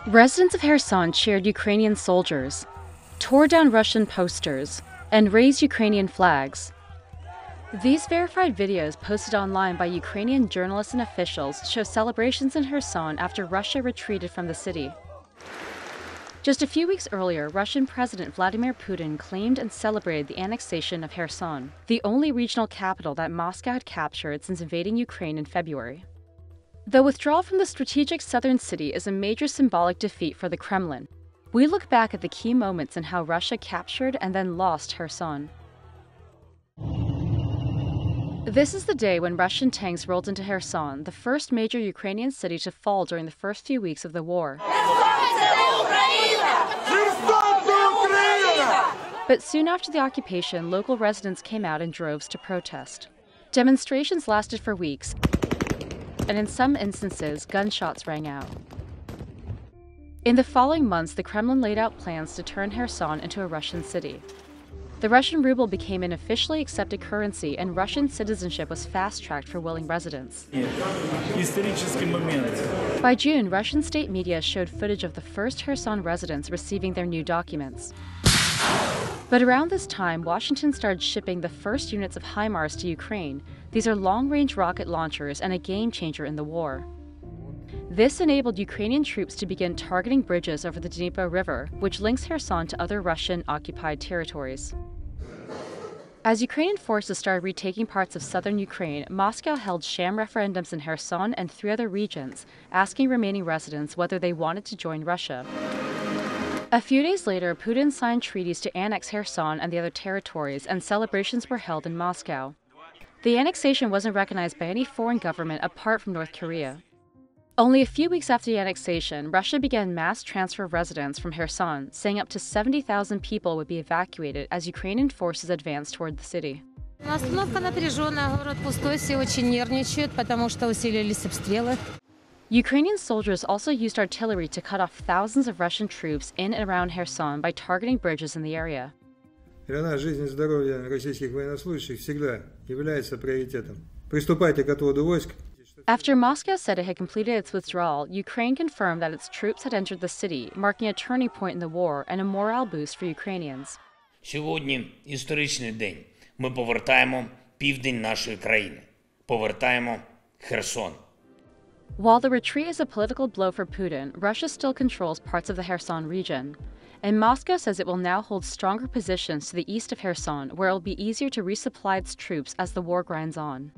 Residents of Kherson cheered Ukrainian soldiers, tore down Russian posters, and raised Ukrainian flags. These verified videos posted online by Ukrainian journalists and officials show celebrations in Kherson after Russia retreated from the city. Just a few weeks earlier, Russian President Vladimir Putin claimed and celebrated the annexation of Kherson, the only regional capital that Moscow had captured since invading Ukraine in February. The withdrawal from the strategic southern city is a major symbolic defeat for the Kremlin. We look back at the key moments in how Russia captured and then lost Kherson. This is the day when Russian tanks rolled into Kherson, the first major Ukrainian city to fall during the first few weeks of the war. But soon after the occupation, local residents came out in droves to protest. Demonstrations lasted for weeks, and in some instances, gunshots rang out. In the following months, the Kremlin laid out plans to turn Kherson into a Russian city. The Russian ruble became an officially accepted currency, and Russian citizenship was fast-tracked for willing residents. By June, Russian state media showed footage of the first Kherson residents receiving their new documents. But around this time, Washington started shipping the first units of HIMARS to Ukraine. These are long-range rocket launchers and a game-changer in the war. This enabled Ukrainian troops to begin targeting bridges over the Dnieper River, which links Kherson to other Russian-occupied territories. As Ukrainian forces started retaking parts of southern Ukraine, Moscow held sham referendums in Kherson and 3 other regions, asking remaining residents whether they wanted to join Russia. A few days later, Putin signed treaties to annex Kherson and the other territories, and celebrations were held in Moscow. The annexation wasn't recognized by any foreign government apart from North Korea. Only a few weeks after the annexation, Russia began mass transfer of residents from Kherson, saying up to 70,000 people would be evacuated as Ukrainian forces advanced toward the city. Ukrainian soldiers also used artillery to cut off thousands of Russian troops in and around Kherson by targeting bridges in the area. Жизнь и здоровье российских военнослужащих всегда является приоритетом. Приступайте к отводу войск. After Moscow said it had completed its withdrawal, Ukraine confirmed that its troops had entered the city, marking a turning point in the war and a morale boost for Ukrainians. Сьогодні історичний день. Ми повертаємо південь нашої країни. Повертаємо Херсон. While the retreat is a political blow for Putin, Russia still controls parts of the Kherson region. And Moscow says it will now hold stronger positions to the east of Kherson, where it will be easier to resupply its troops as the war grinds on.